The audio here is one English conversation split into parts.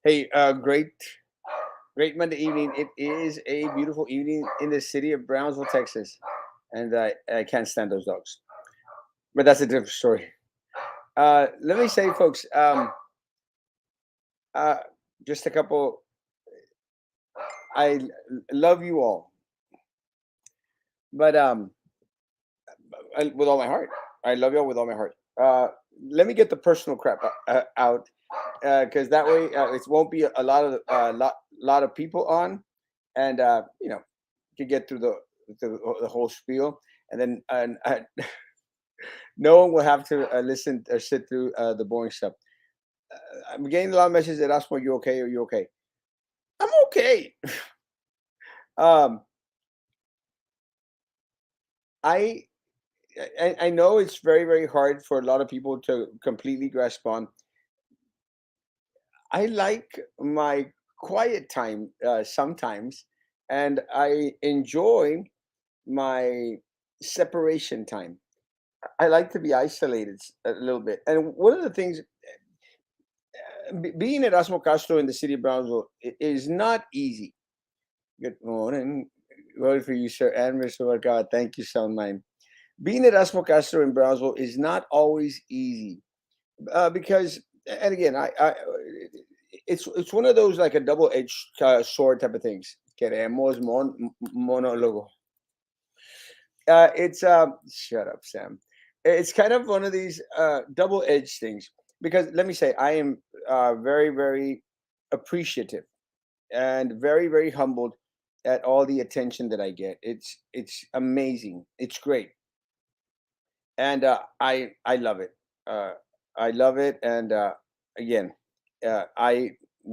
Hey, great Monday evening. It is a beautiful evening in the city of Brownsville, Texas, and I can't stand those dogs. But that's a different story. Let me say, folks, uh, just a couple. Love you all, but with all my heart, I love you all with all my heart. Let me get the personal crap out, because that way it won't be a lot of people on, and you get through the whole spiel, and then no one will have to listen or sit through the boring stuff. I'm getting a lot of messages that ask, "Are you okay? Are you okay?" I'm okay. um, I, I know it's very hard for a lot of people to completely grasp on. I like my quiet time sometimes, and I enjoy my separation time. I like to be isolated a little bit. And one of the things, being Erasmo Castro in the city of Brownsville is not easy. Good morning. Well, for you, sir, and Mr. God, thank you so much. Being Erasmo Castro in Brownsville is not always easy because, and again, it's one of those like a double-edged sword type of things. Queremos monologo. It's shut up, Sam. It's kind of one of these double-edged things because let me say I am very appreciative and very humbled at all the attention that I get. It's amazing. It's great, and I love it. Uh, I love it, and again, I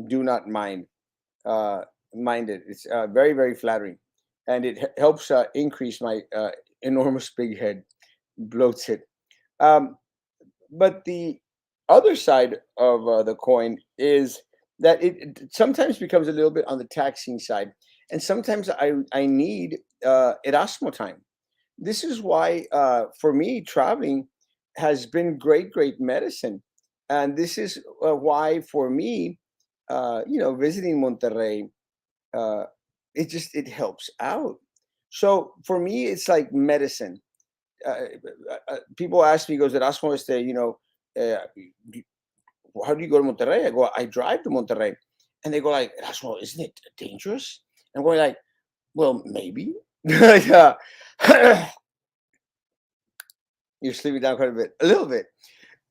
do not uh, mind it. It's very flattering, and it helps increase my enormous big head, bloats it. Um, but the other side of the coin is that it sometimes becomes a little bit on the taxing side, and sometimes I need Erasmo time. This is why for me traveling has been great medicine, and this is why for me, visiting Monterrey, uh, it helps out. So for me, it's like medicine. People ask me, goes, Erasmo, uh, how do you go to Monterrey? I go, I drive to Monterrey. And they go like, Erasmo, isn't it dangerous? I'm going like, well, maybe. Yeah. You're sleeping down quite a bit, a little bit.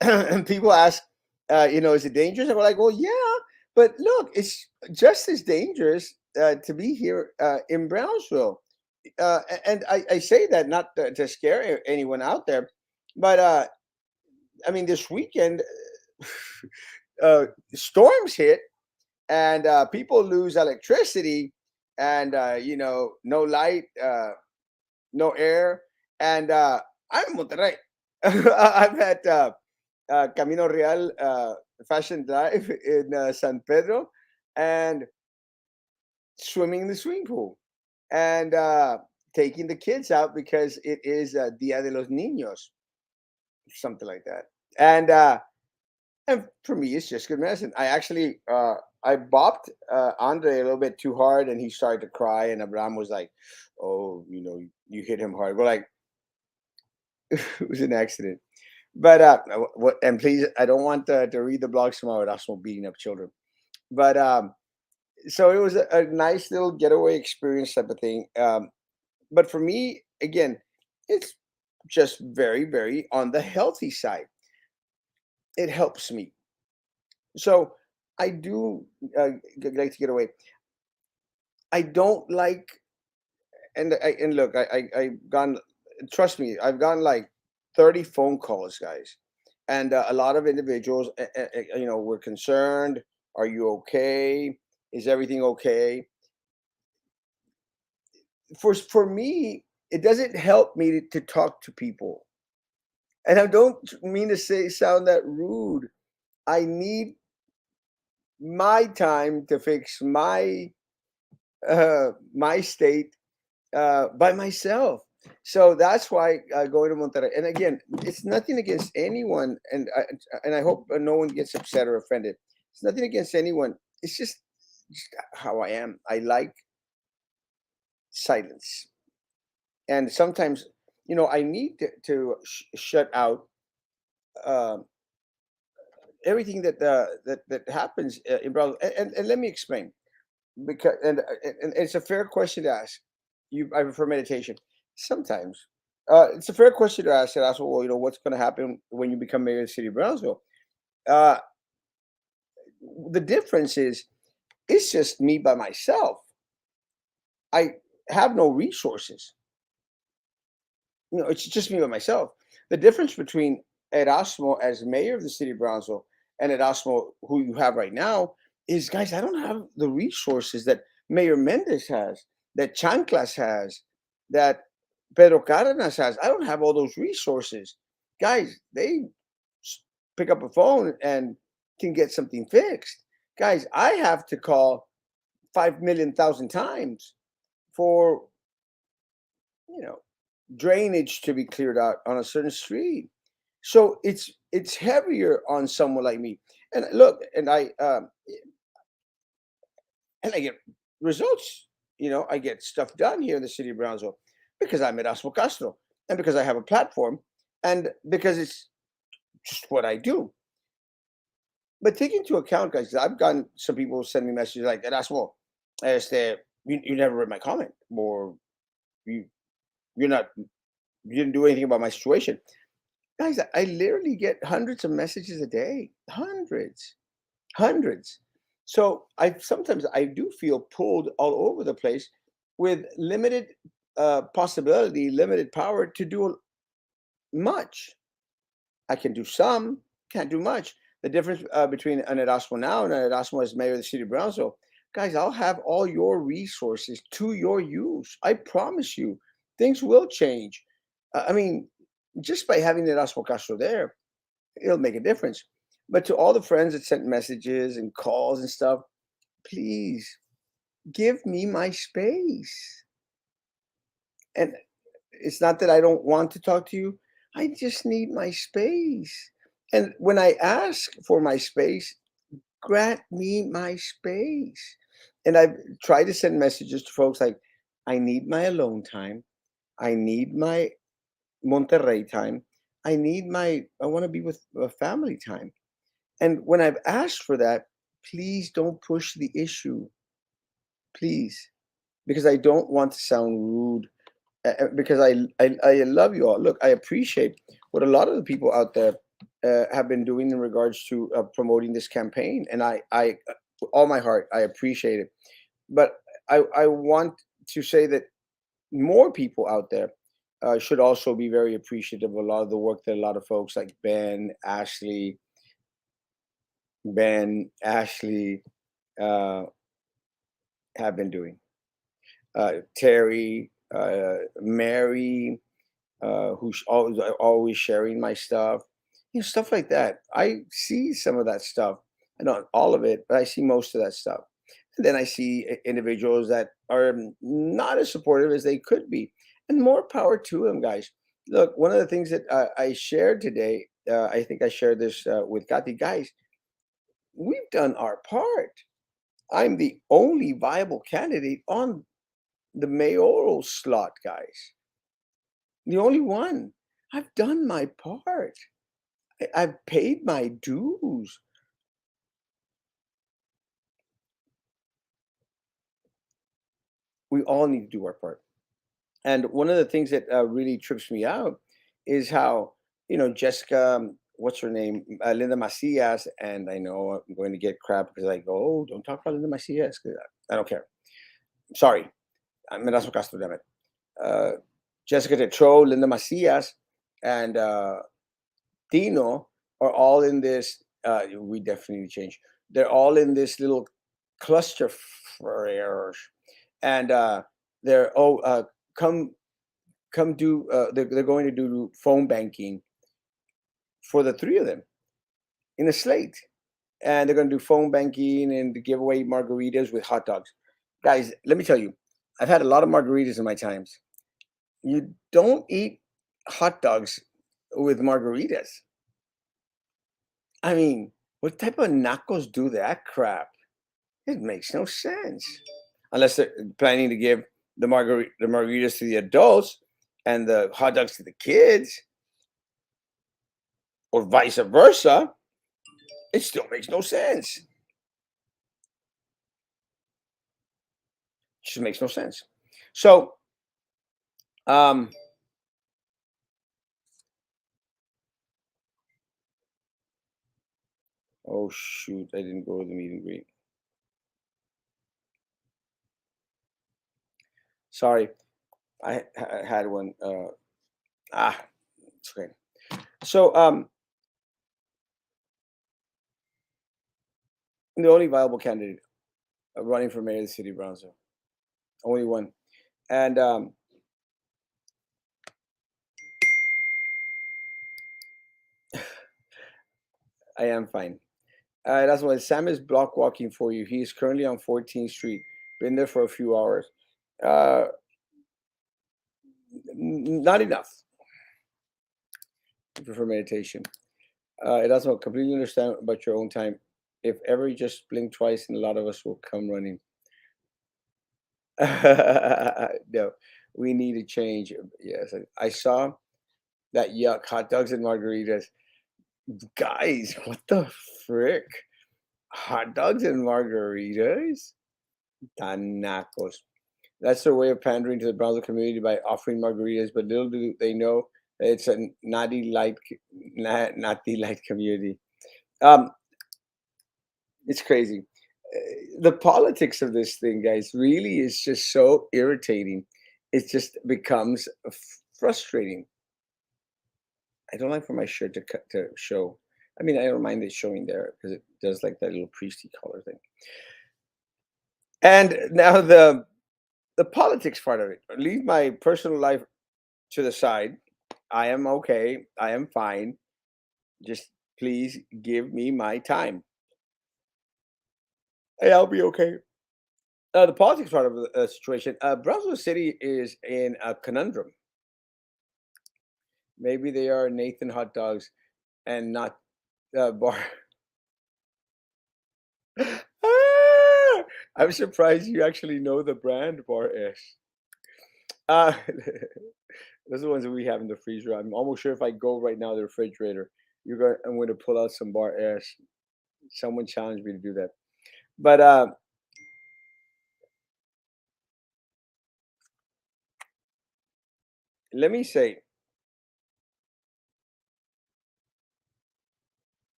And people ask, is it dangerous? I go like, well, yeah, but look, it's just as dangerous to be here in Brownsville. And I say that not to scare anyone out there, but I mean, this weekend, storms hit and people lose electricity and, no light, no air. And I'm in Monterrey. I'm at Camino Real Fashion Drive in San Pedro and swimming in the swimming pool and taking the kids out because it is Dia de los Niños, something like that. And for me, it's just good medicine. I bopped Andre a little bit too hard, and he started to cry. And Abraham was like, "Oh, you hit him hard." We're like, it was an accident. But what? And please, I don't want to read the blogs tomorrow. That's not beating up children. But so it was a nice little getaway experience type of thing. But for me, again, it's just very on the healthy side. It helps me. So I do like to get away. I don't like, and look, I've gone. Trust me, I've gotten like 30 phone calls, guys, and a lot of individuals, were concerned. Are you okay? Is everything okay? For me, it doesn't help me to talk to people, and I don't mean to say sound that rude. I need my time to fix my state by myself. So that's why I go to Monterrey. And again, it's nothing against anyone, and I hope no one gets upset or offended. It's nothing against anyone. it's just how I am. I like silence, and sometimes, I need to shut out um, everything that happens in Brazil. And let me explain, because and it's a fair question to ask. I prefer meditation. Sometimes it's a fair question to ask. And ask, well, what's going to happen when you become mayor of the city of Brownsville? Uh, the difference is, it's just me by myself. I have no resources. It's just me by myself. The difference between Erasmo as mayor of the city of Brownsville and Erasmo, who you have right now, is, guys, I don't have the resources that Mayor Mendez has, that Chanclas has, that Pedro Cardenas has. I don't have all those resources. Guys, they pick up a phone and can get something fixed. Guys, I have to call 5 million thousand times for, you know, drainage to be cleared out on a certain street. So it's heavier on someone like me. And look, and I get results. I get stuff done here in the city of Brownsville because I'm Erasmo Castro, and because I have a platform, and because it's just what I do. But take into account, guys, I've gotten some people send me messages like, Erasmo, you never read my comment, or you you're not you didn't do anything about my situation. Guys, I literally get hundreds of messages a day. Hundreds. Hundreds. So I do feel pulled all over the place with limited possibility, limited power to do much. I can do some, can't do much. The difference between an Erasmo now and an Erasmo as mayor of the city of Brownsville, guys, I'll have all your resources to your use. I promise you, things will change. I mean, just by having Erasmo Castro there, it'll make a difference. But to all the friends that sent messages and calls and stuff, please give me my space. And it's not that I don't want to talk to you, I just need my space. And when I ask for my space, grant me my space. And I've tried to send messages to folks like, I need my alone time. I need my Monterrey time. I want to be with family time. And when I've asked for that, please don't push the issue, please, because I don't want to sound rude. Because I love you all. Look, I appreciate what a lot of the people out there have been doing in regards to promoting this campaign, and with all my heart, I appreciate it. But I want to say that more people out there should also be very appreciative of a lot of the work that a lot of folks like Ben, Ashley, uh, have been doing. Terry, Mary, who's always sharing my stuff, stuff like that. I see some of that stuff. I not all of it, but I see most of that stuff. And then I see individuals that are not as supportive as they could be, and more power to them, guys. Look, one of the things that I shared today, I think I shared this with Kathy, guys. We've done our part. I'm the only viable candidate on the mayoral slot, guys. The only one. I've done my part. I've paid my dues. We all need to do our part. And one of the things that really trips me out is how, Jessica, what's her name? Linda Macias. And I know I'm going to get crap because I go, oh, don't talk about Linda Macias, 'cause I don't care. Sorry. I'm Erasmo Castro, damn it. Uh, Jessica Tetro, Linda Macias, and Tino are all in this. We definitely need to change. They're all in this little cluster frere, and they're come come do. They're going to do phone banking for the three of them in a slate, and they're going to do phone banking and give away margaritas with hot dogs. Guys, let me tell you, I've had a lot of margaritas in my times. You don't eat hot dogs with margaritas. I mean, what type of nacos do that crap? It makes no sense unless they're planning to give the margaritas to the adults and the hot dogs to the kids, or vice versa. It still makes no sense. Just makes no sense. So, um, oh shoot, I didn't go to the meet and greet. Sorry, I had one. It's okay. So, the only viable candidate running for mayor of the city of Brownsville, only one, and I am fine. That's why Sam is block walking for you. He is currently on 14th Street. Been there for a few hours. Uh, Not enough for meditation. It doesn't completely understand about your own time. If ever you just blink twice, and a lot of us will come running. No, we need to change. Yes, I saw that yuck hot dogs and margaritas. Guys, what the frick? Hot dogs and margaritas? Tanacos. That's their way of pandering to the Brownsville community by offering margaritas, but little do they know that it's a naughty light community. Um, it's crazy. The politics of this thing, guys, really is just so irritating. It just becomes frustrating. I don't like for my shirt to show. I mean, I don't mind it showing there because it does like that little priesty color thing. And now the politics part of it. Leave my personal life to the side. I am okay. I am fine. Just please give me my time. Hey, I'll be okay. The politics part of the situation. Brownsville City is in a conundrum. Maybe they are Nathan hot dogs and not bar. Ah! I'm surprised you actually know the brand Bar S. Uh, those are the ones that we have in the freezer. I'm almost sure if I go right now to the refrigerator, I'm going to pull out some Bar S. Someone challenged me to do that. But let me say,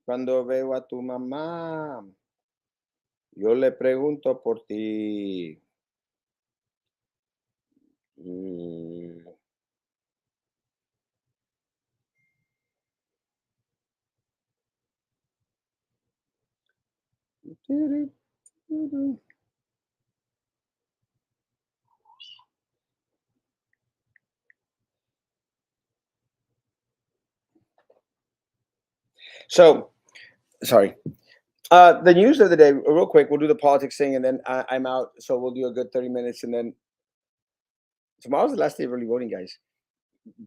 cuando veo a tu mamá, yo le pregunto por ti. Mm. So, sorry. The news of the day, real quick. We'll do the politics thing, and then I'm out. So we'll do a good 30 minutes, and then tomorrow's the last day of early voting, guys.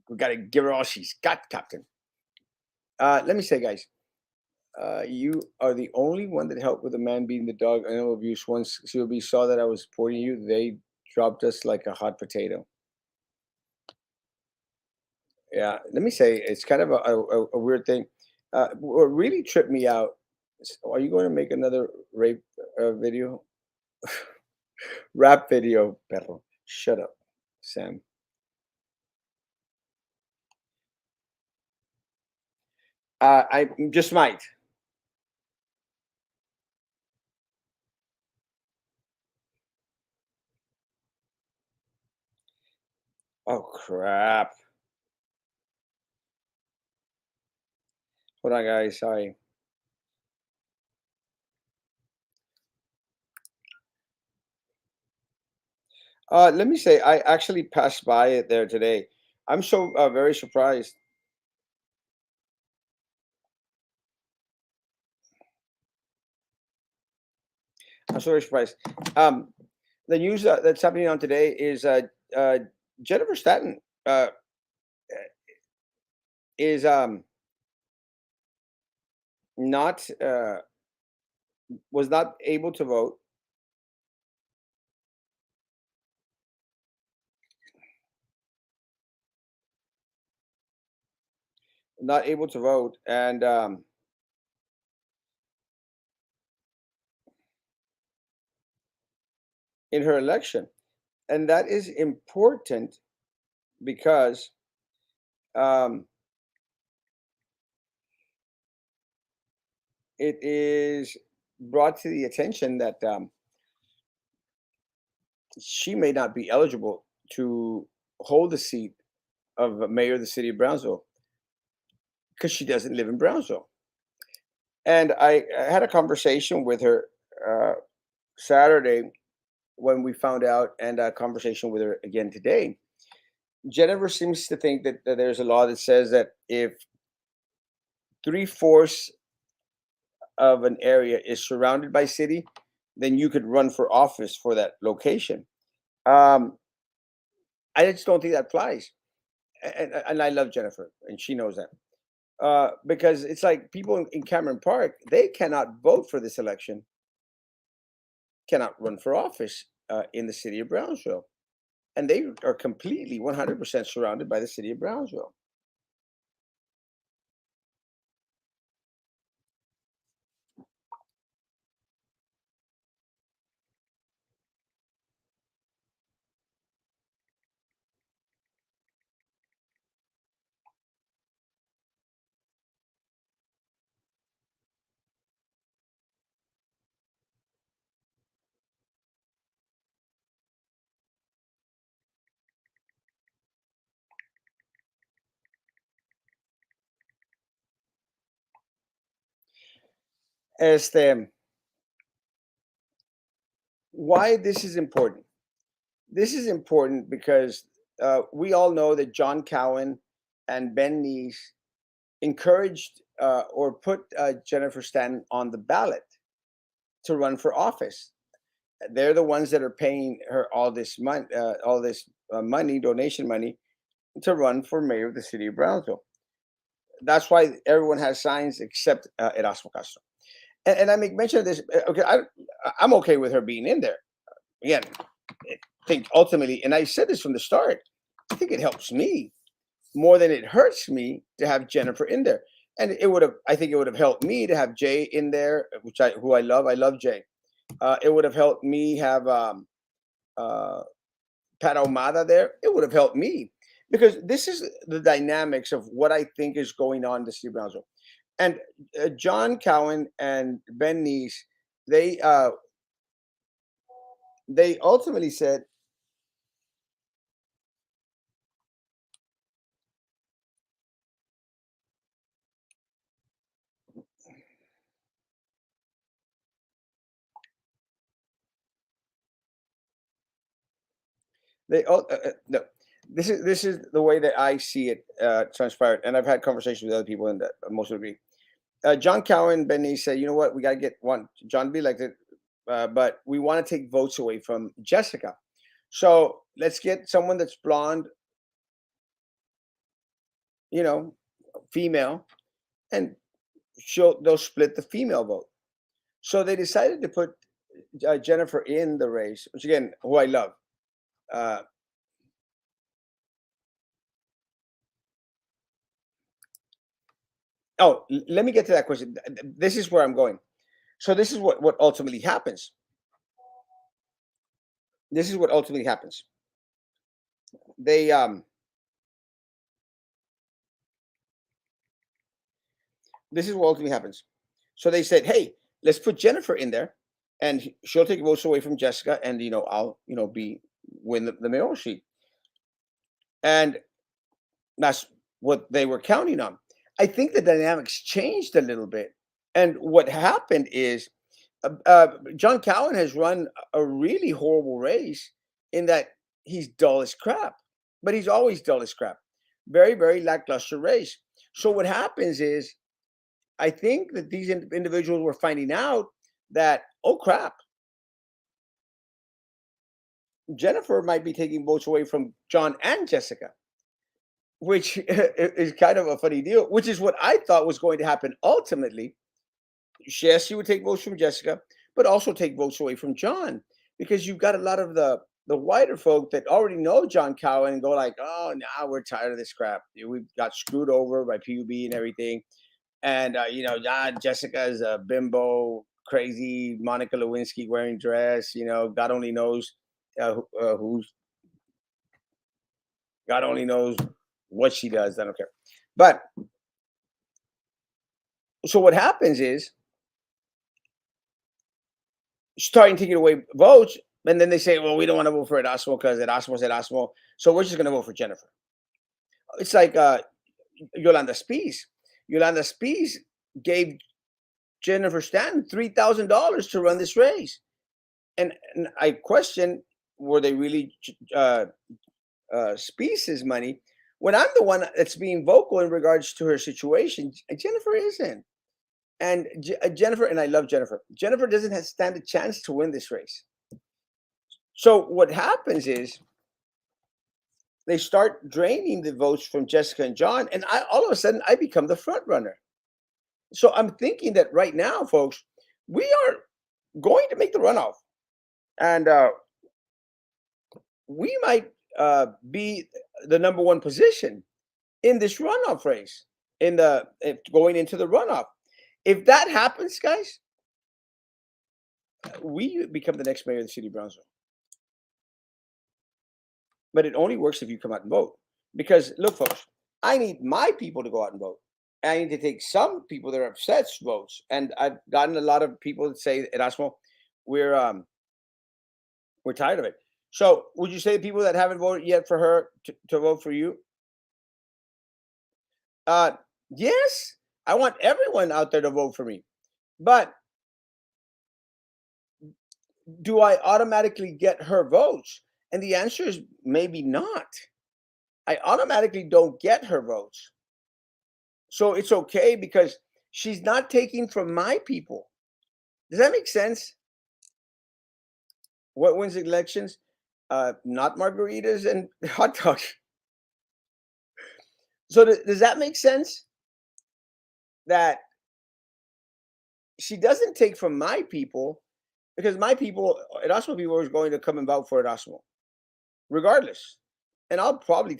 We got to give her all she's got, Captain. Let me say, guys, you are the only one that helped with the man beating the dog animal abuse. Once COB saw that I was supporting you, they dropped us like a hot potato. Yeah, let me say, it's kind of a weird thing. What really tripped me out. Are you going to make another rape video? Rap video, perro. Shut up, Sam. I just might. Oh crap! Hold on, guys. Sorry. Let me say, I actually passed by it there today. I'm so very surprised. I'm so very surprised. Um, The news that's happening on today is uh, Jennifer Stanton uh, is not was not able to vote, not able to vote, and in her election, and that is important because um, it is brought to the attention that she may not be eligible to hold the seat of mayor of the city of Brownsville because she doesn't live in Brownsville. And I had a conversation with her uh, Saturday when we found out, and a conversation with her again today. Jennifer seems to think that there's a law that says that if three-fourths of an area is surrounded by city, then you could run for office for that location. Um, I just don't think that applies. And I love Jennifer, and she knows that. Because it's like people in Cameron Park, they cannot vote for this election, cannot run for office in the city of Brownsville. And they are completely 100% surrounded by the city of Brownsville. Este, why this is important? This is important because we all know that John Cowan and Ben Neese encouraged or put Jennifer Stanton on the ballot to run for office. They're the ones that are paying her all this money, donation money, to run for mayor of the city of Brownsville. That's why everyone has signs except Erasmo Castro. And I make mention of this. Okay, I'm okay with her being in there. Again, I think ultimately, and I said this from the start, I think it helps me more than it hurts me to have Jennifer in there. And it would have, I think it would have helped me to have Jay in there, who I love. I love Jay. It would have helped me have uh, Pat Ahumada there. It would have helped me because this is the dynamics of what I think is going on in the city of Brownsville. And John Cowan and Ben Neese, they uh, they ultimately said no. This is the way that I see it transpired, and I've had conversations with other people, and that most would agree. John Cowan, Benny said, "You know what? We got to get one John to be elected, but we want to take votes away from Jessica. So let's get someone that's blonde, you know, female, and they'll split the female vote." So they decided to put Jennifer in the race, which again, who I love. Uh, Let me get to that question. This is where I'm going. So this is what ultimately happens. This is what ultimately happens. They This is what ultimately happens. So they said, "Hey, let's put Jennifer in there, and she'll take votes away from Jessica, and I'll be win the mayoral seat." And that's what they were counting on. I think the dynamics changed a little bit, and what happened is John Cowan has run a really horrible race in that he's dull as crap, but he's always dull as crap. Very, very lackluster race. So what happens is, I think that these individuals were finding out that, oh crap, Jennifer might be taking votes away from John and Jessica, which is kind of a funny deal, which is what I thought was going to happen ultimately. Yes, she would take votes from Jessica, but also take votes away from John, because you've got a lot of the whiter folk that already know John Cowan and go like, "Oh, now we're tired of this crap. We got screwed over by PUB and everything." And Jessica is a bimbo, crazy Monica Lewinsky wearing dress. God only knows who's God only knows what she does. I don't care. But so what happens is starting taking away votes, and then they say, "Well, we don't want to vote for Erasmo because Erasmo said Erasmo, so we're just going to vote for Jennifer." It's like Yolanda Spies. Yolanda Spies gave Jennifer Stanton $3,000 to run this race, and I question, were they really Spies' money when I'm the one that's being vocal in regards to her situation? Jennifer isn't. And Jennifer, and I love Jennifer. Jennifer doesn't stand a chance to win this race. So what happens is they start draining the votes from Jessica and John, and all of a sudden I become the front runner. So I'm thinking that right now, folks, we are going to make the runoff, and we might be the number one position in this runoff race, going into the runoff. If that happens, guys, we become the next mayor of the city of Brownsville. But it only works if you come out and vote. Because look, folks, I need my people to go out and vote. I need to take some people that are upset votes. And I've gotten a lot of people that say, Erasmo, we're we're tired of it. So would you say the people that haven't voted yet for her to vote for you? Uh yes, I want everyone out there to vote for me. But do I automatically get her votes? And the answer is maybe not. I automatically don't get her votes. So it's okay because she's not taking from my people. Does that make sense? What wins elections? Not margaritas and hot dogs. So does that make sense? That she doesn't take from my people, because my people, Erasmo people, is going to come and vote for Erasmo, regardless. And I'll probably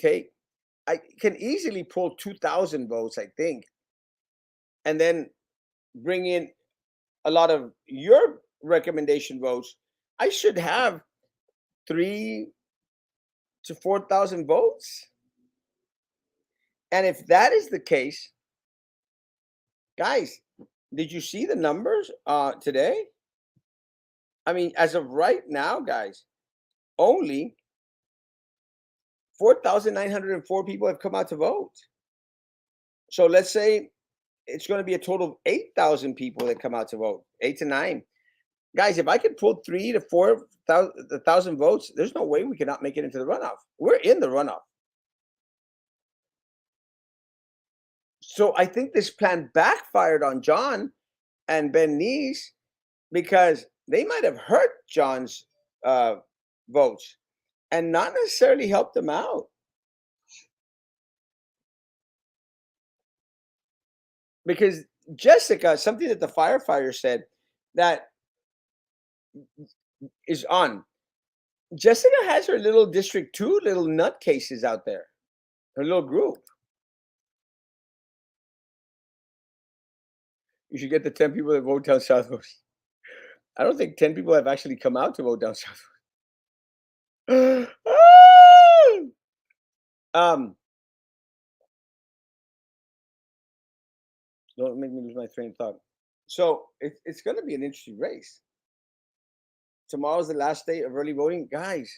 I can easily pull 2,000 votes, I think, and then bring in a lot of your recommendation votes. I should have 3 to 4,000 votes. And if that is the case, guys, did you see the numbers today? I mean, as of right now, guys, only 4,904 people have come out to vote. So let's say it's going to be a total of 8,000 people that come out to vote, 8 to 9. Guys, if I could pull 3 to 4,000 votes, there's no way we cannot make it into the runoff. We're in the runoff. So I think this plan backfired on John and Ben Neese, because they might have hurt John's uh, votes and not necessarily helped them out. Because Jessica, something that the firefighter said that is on. Jessica has her little District 2 little nutcases out there, her little group. You should get the 10 people that vote down Southwest. I don't think 10 people have actually come out to vote down Southwest. um, don't make me lose my train of thought. So it's going to be an interesting race. Tomorrow's the last day of early voting. Guys,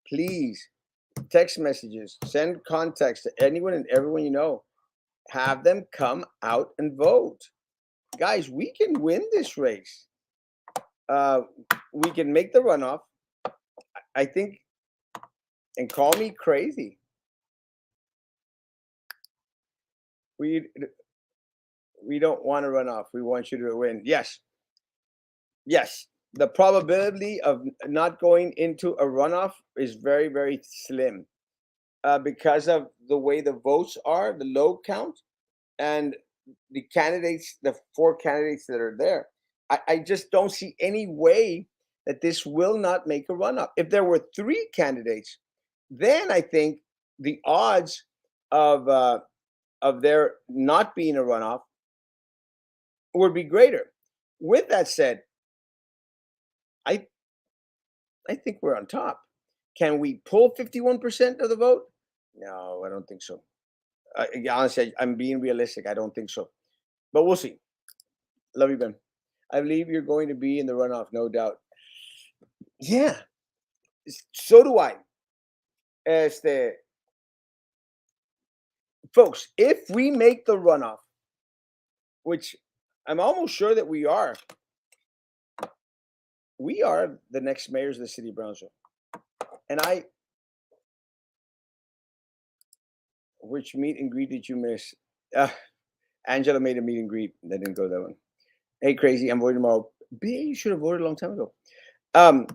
please text messages, send contacts to anyone and everyone you know. Have them come out and vote. Guys, we can win this race. We can make the runoff. I think, and call me crazy. We we don't want to run off. We want you to win. Yes. Yes. the probability of not going into a runoff is very, very slim, because of the way the votes are, the low count, and the candidates, the four candidates that are there. I just don't see any way that this will not make a runoff. If there were three candidates, then I think the odds of there not being a runoff would be greater. With that said, I I think we're on top. Can we pull 51% of the vote? No, I don't think so. Honestly, I'm being realistic. I don't think so. But we'll see. Love you, Ben. I believe you're going to be in the runoff, no doubt. Yeah, so do I. Este, folks, if we make the runoff, which I'm almost sure that we are the next mayors of the city of Brownsville. And which meet and greet did you miss? Uh, Angela made a meet and greet. I didn't go that one. Hey, crazy, I'm voting tomorrow. B, you should have voted a long time ago. Um,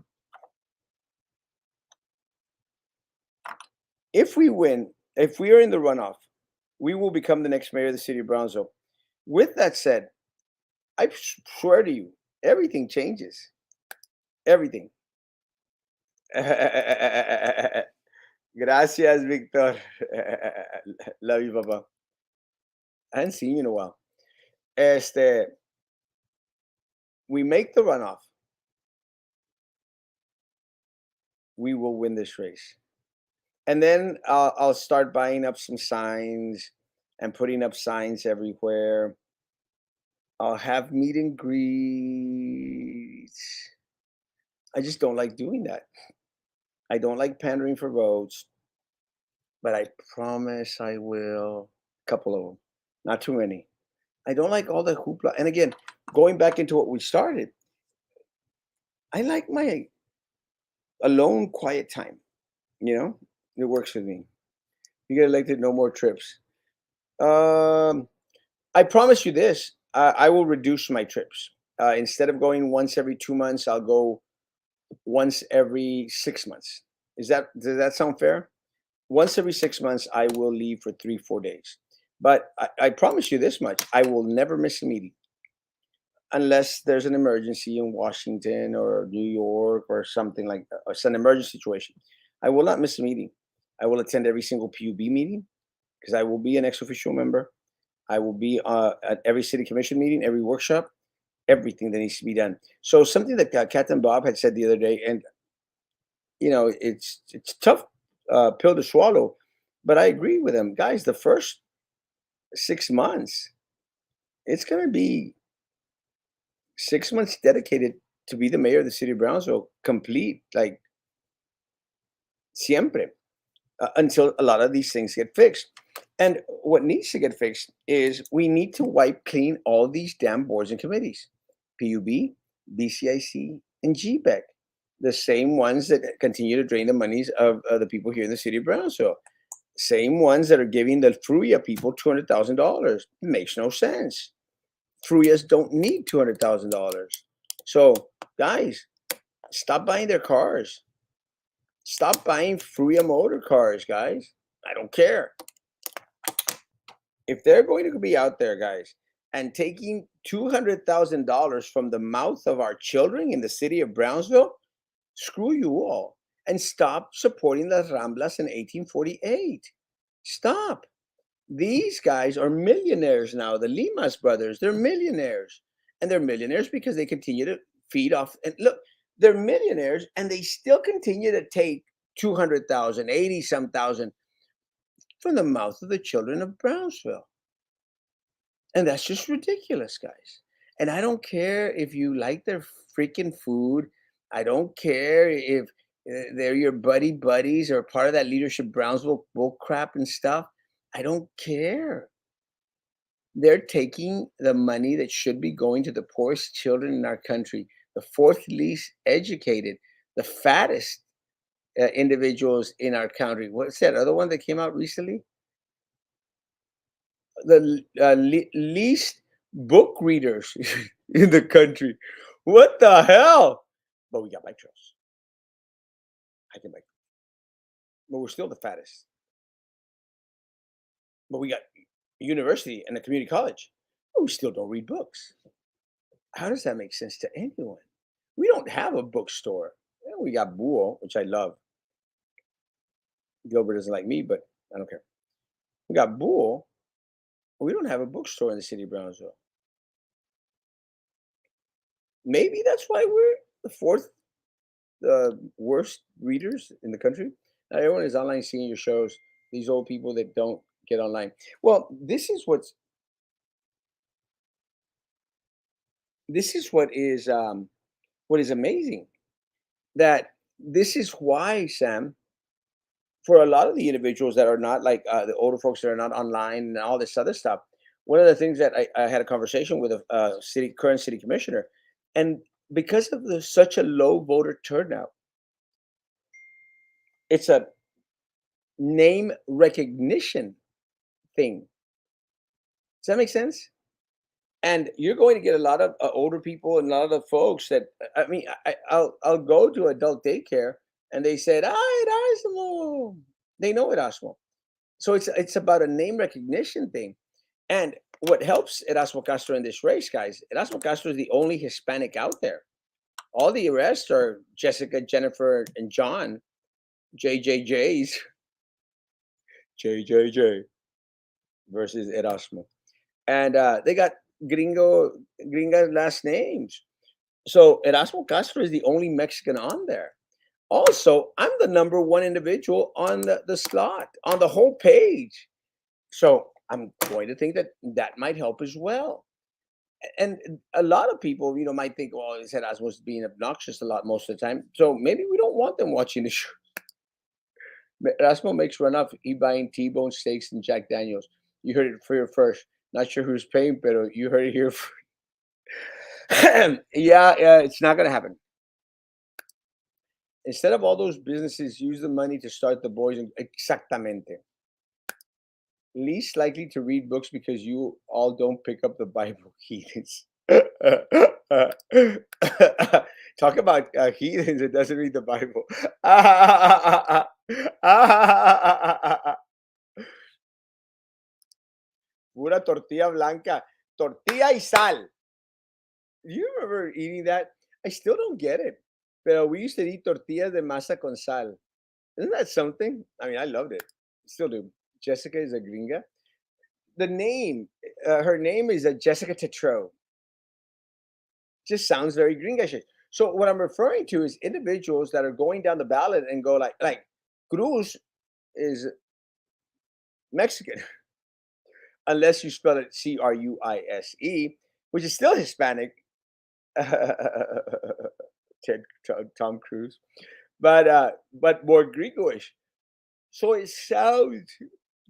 if we win, if we are in the runoff, we will become the next mayor of the city of Brownsville. With that said, I swear to you, everything changes. Everything. Gracias, Victor. Love you, Papa. I haven't seen you in a while. Este, we make the runoff, we will win this race. And then I'll start buying up some signs and putting up signs everywhere. I'll have meet and greets. I just don't like doing that. I don't like pandering for votes, but I promise I will. A couple of them, not too many. I don't like all the hoopla. And again, going back into what we started, I like my alone, quiet time. It works with me. You get elected, no more trips. Um, I promise you this: I will reduce my trips. Instead of going once every 2 months, I'll go once every 6 months. Does that sound fair? Once every 6 months, I will leave for 3, 4 days. But I promise you this much: I will never miss a meeting unless there's an emergency in Washington or New York or something like that. Or it's an emergency situation. I will not miss a meeting. I will attend every single PUB meeting because I will be an ex official member. I will be at every city commission meeting, every workshop, everything that needs to be done. So something that Captain Bob had said the other day, and it's tough pill to swallow, but I agree with him, guys. The first 6 months, it's going to be 6 months dedicated to be the mayor of the city of Brownsville, complete, like siempre, until a lot of these things get fixed. And what needs to get fixed is we need to wipe clean all these damn boards and committees: PUB, BCIC, and GBEC, the same ones that continue to drain the monies of the people here in the city of Brownsville, same ones that are giving the Fruya people $200,000. It makes no sense. Fruyas don't need $200,000. So, guys, stop buying their cars. Stop buying Fruya motor cars, guys. I don't care. If they're going to be out there, guys, and taking $200,000 from the mouth of our children in the city of Brownsville, screw you all. And stop supporting the Ramblas in 1848. Stop. These guys are millionaires now. The Limas brothers, they're millionaires. And they're millionaires because they continue to feed off. And look, they're millionaires and they still continue to take 200,000, 80 some thousand from the mouth of the children of Brownsville. And that's just ridiculous, guys. And I don't care if you like their freaking food. I don't care if they're your buddies or part of that leadership Brownsville bull crap and stuff. I don't care. They're taking the money that should be going to the poorest children in our country, the fourth least educated, the fattest individuals in our country. What's that other one that came out recently? The least book readers in the country. What the hell? but we got bike trails. I can bike, but we're still the fattest. But we got university and a community college, but we still don't read books. How does that make sense to anyone? We don't have a bookstore. Yeah, we got Bull, which I love. Gilbert doesn't like me, but I don't care. We got Bull. We don't have a bookstore in the city of Brownsville. Maybe that's why we're the fourth worst readers in the country. Now everyone is online seeing your shows. These old people that don't get online. Well, this is what is amazing, that this is why, Sam, for a lot of the individuals that are not like the older folks that are not online and all this other stuff. One of the things that I had a conversation with a current city commissioner, and because of such a low voter turnout, it's a name recognition thing. Does that make sense? And you're going to get a lot of older people and a lot of folks that I mean, I'll go to adult daycare and they said, "Ah, Erasmo." They know Erasmo, so it's about a name recognition thing. And what helps Erasmo Castro in this race, guys? Erasmo Castro is the only Hispanic out there. All the rest are Jessica, Jennifer, and John, JJJs, JJJ versus Erasmo, and they got gringa last names. So Erasmo Castro is the only Mexican on there. Also, I'm the number one individual on the slot on the whole page. So I'm going to think that that might help as well. And a lot of people, might think, well, he said I was being obnoxious a lot most of the time. So maybe we don't want them watching the show. Erasmo makes runoff. He buying T-bone steaks and Jack Daniels. You heard it for your first. Not sure who's paying, but you heard it here. Yeah, it's not gonna happen. Instead of all those businesses, use the money to start the boys. Exactamente. Least likely to read books because you all don't pick up the Bible, heathens. Talk about heathens that doesn't read the Bible. Pura tortilla blanca, tortilla y sal. You remember eating that? I still don't get it. But we used to eat tortillas de masa con sal. Isn't that something? I mean, I loved it. Still do. Jessica is a gringa. The name, her name is Jessica Tetro. Just sounds very gringish. So what I'm referring to is individuals that are going down the ballot and go like Cruz is Mexican, unless you spell it Cruise, which is still Hispanic. Tom Cruise, but more gringoish. So it sounds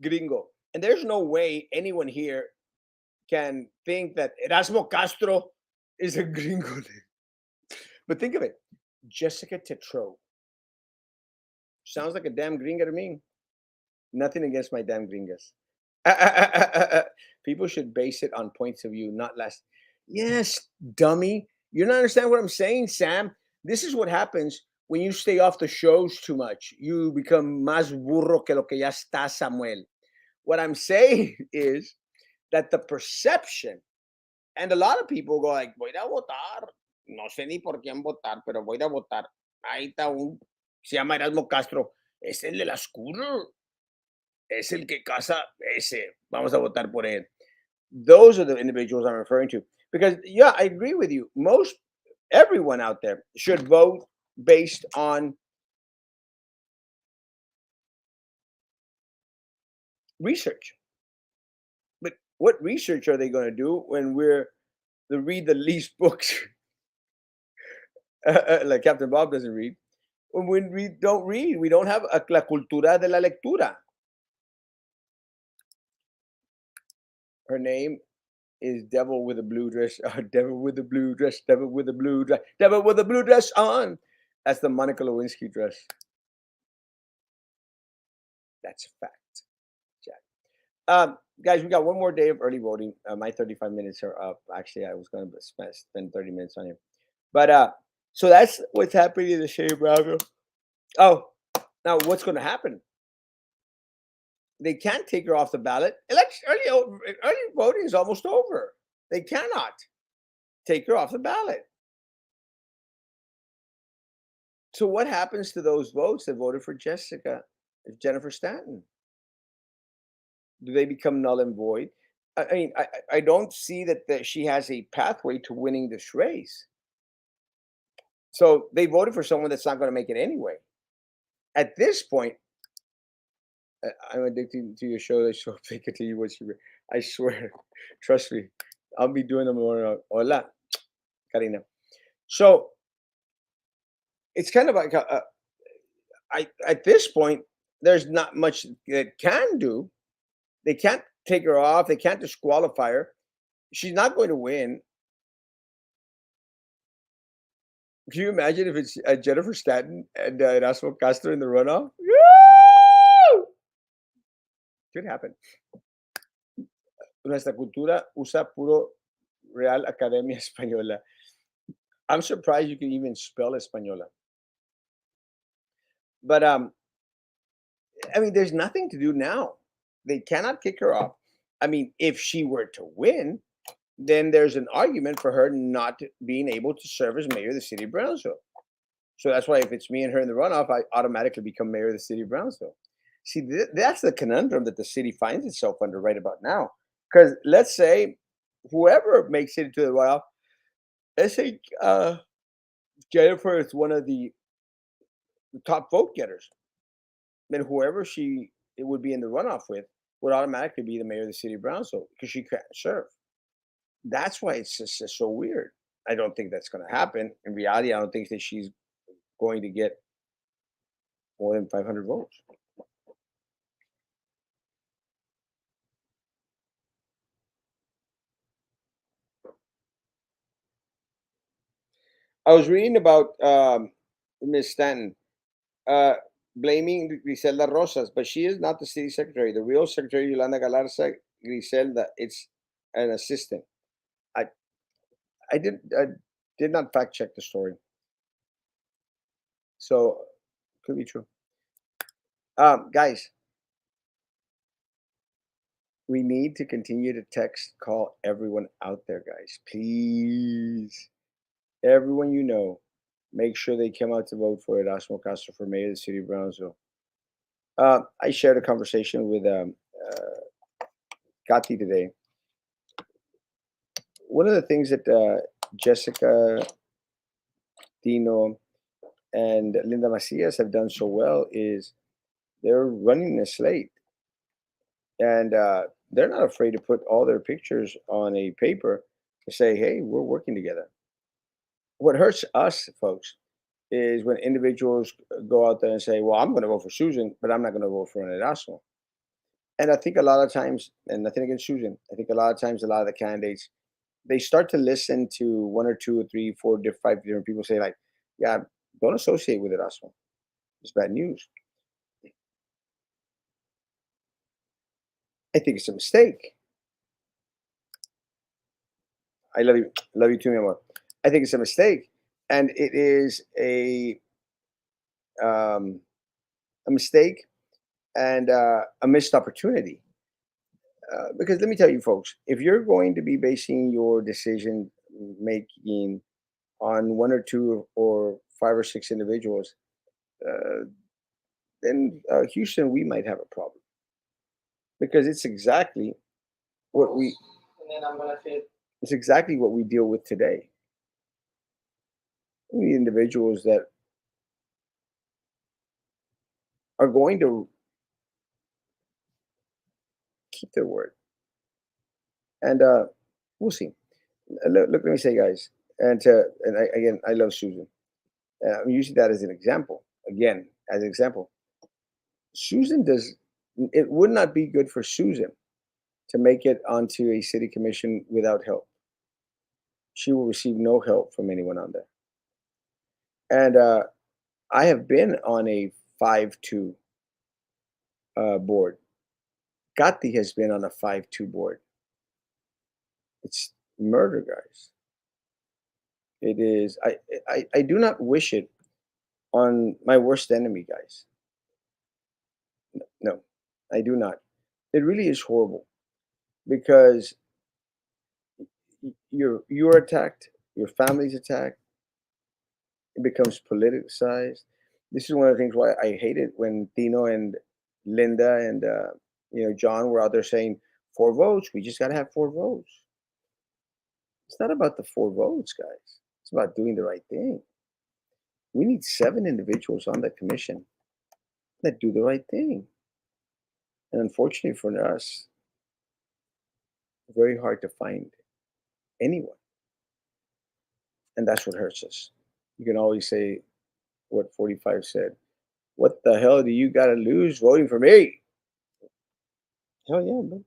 gringo, and there's no way anyone here can think that Erasmo Castro is a gringo name. But think of it, Jessica Tetro sounds like a damn gringa to me. Nothing against my damn gringas. People should base it on points of view, not less. Yes, dummy. You're not understanding what I'm saying, Sam. This is what happens when you stay off the shows too much. You become más burro que lo que ya está, Samuel. What I'm saying is that the perception, and a lot of people go like, voy a votar. No sé ni por quién votar, pero voy a votar. Ahí está se llama Erasmo Castro. Es el de la school. Es el que casa ese. Vamos a votar por él. Those are the individuals I'm referring to. Because, yeah, I agree with you. Everyone out there should vote based on research. But what research are they going to do when read the least books? Like Captain Bob doesn't read. When we don't read, we don't have la cultura de la lectura. Her name is Devil with a Blue Dress. Devil with a blue dress. Devil with a blue dress. Devil with a blue dress on. That's the Monica Lewinsky dress. That's a fact, Jack. Guys, we got one more day of early voting. My 35 minutes are up. Actually, I was going to spend 30 minutes on it. But So that's what's happening in the city of Brownsville. Oh, now what's going to happen? They can't take her off the ballot. Early voting is almost over. They cannot take her off the ballot. So what happens to those votes that voted for Jennifer Stanton? Do they become null and void? I mean, I don't see that she has a pathway to winning this race. So they voted for someone that's not going to make it anyway. At this point, I'm addicted to your show. I so they continue what you. I swear, trust me, I'll be doing them more. Hola, Karina. So it's kind of like at this point, there's not much that can do. They can't take her off. They can't disqualify her. She's not going to win. Can you imagine if it's Jennifer Stanton and Erasmo Castro in the runoff? Woo! Could happen. Nuestra cultura usa puro Real Academia Española. I'm surprised you can even spell Española. But I mean, there's nothing to do now. They cannot kick her off. I mean, if she were to win, then there's an argument for her not being able to serve as mayor of the city of Brownsville. So that's why if it's me and her in the runoff, I automatically become mayor of the city of Brownsville. See, that's the conundrum that the city finds itself under right about now. Because let's say whoever makes it to the runoff, let's say Jennifer is one of the top vote getters, then whoever she it would be in the runoff with would automatically be the mayor of the city of Brownsville because she can't serve. That's why it's just so weird. I don't think that's going to happen. In reality, I don't think that she's going to get more than 500 votes. I was reading about Miss Stanton uh, blaming Griselda Rosas, but she is not the city secretary. The real secretary, Yolanda Galarza Griselda, it's an assistant. I I did not fact check the story, so could be true. Guys, we need to continue to text, call everyone out there, guys. Please, everyone you know, make sure they come out to vote for Erasmo Castro for mayor of the city of Brownsville. I shared a conversation with Kati today. One of the things that Jessica, Tino, and Linda Macias have done so well is they're running a slate, and they're not afraid to put all their pictures on a paper to say, "Hey, we're working together." What hurts us, folks, is when individuals go out there and say, "Well, I'm going to vote for Susan, but I'm not going to vote for an Erasmo." And I think a lot of times, and nothing against Susan, I think a lot of times, a lot of the candidates they start to listen to one or two or three, four, five different people say like, "Yeah, don't associate with Erasmo. It's bad news." I think it's a mistake. I love you too, mi amor. I think it's a mistake, and it is um, a mistake and a missed opportunity. Because let me tell you, folks, if you're going to be basing your decision making on one or two or five or six individuals, uh, then Houston, we might have a problem because what we it's exactly what we deal with today. We need individuals that are going to keep their word, and we'll see. Look, let me say, guys, again, I love Susan. I'm using that as an example. Again, as an example, Susan does. It would not be good for Susan to make it onto a city commission without help. She will receive no help from anyone on there. And I have been on a 5-2 board. Gatti has been on a 5-2 board. It's murder, guys. It is. I do not wish it on my worst enemy, guys. No, I do not. It really is horrible because you're attacked, your family's attacked, it becomes politicized. This is one of the things why I hate it when Tino and Linda and John were out there saying 4 votes. We just got to have 4 votes. It's not about the 4 votes, guys. It's about doing the right thing. We need 7 individuals on that commission that do the right thing. And unfortunately for us, very hard to find anyone. And that's what hurts us. You can always say what 45 said. What the hell do you got to lose voting for me? Hell yeah, man.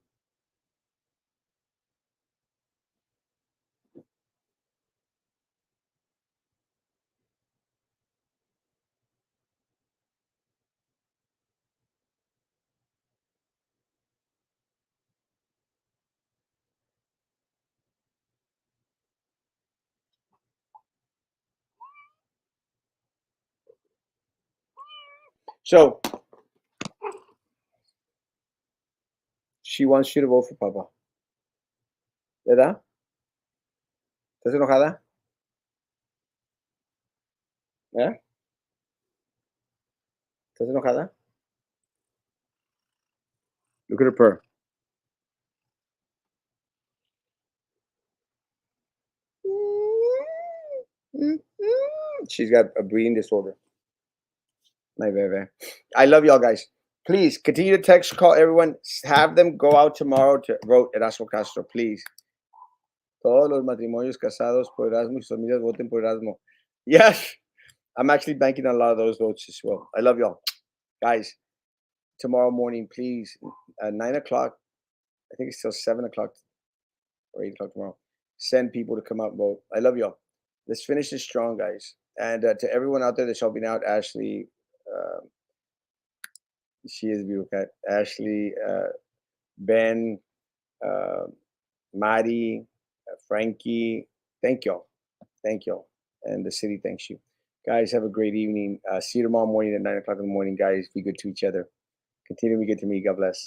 So she wants you to vote for Papa. ¿Verdad? ¿Estás enojada? ¿Eh? ¿Estás enojada? Look at her purr. She's got a breathing disorder. My baby. I love y'all guys. Please continue to text, call everyone. Have them go out tomorrow to vote Erasmo Castro, please. Todos los matrimonios casados por Erasmo y sus familias voten por Erasmo. Yes, I'm actually banking on a lot of those votes as well. I love y'all. Guys, tomorrow morning, please, at 9 o'clock, I think it's still 7 o'clock or 8 o'clock tomorrow. Send people to come out and vote. I love y'all. Let's finish this strong, guys. And to everyone out there that's helping out, Ashley, uh, she is a beautiful cat. Ashley, Ben, uh, Maddie, Frankie, thank y'all. Thank y'all. And the city thanks you. Guys, have a great evening. See you tomorrow morning at 9 o'clock in the morning, guys. Be good to each other. Continue to be good to me. God bless.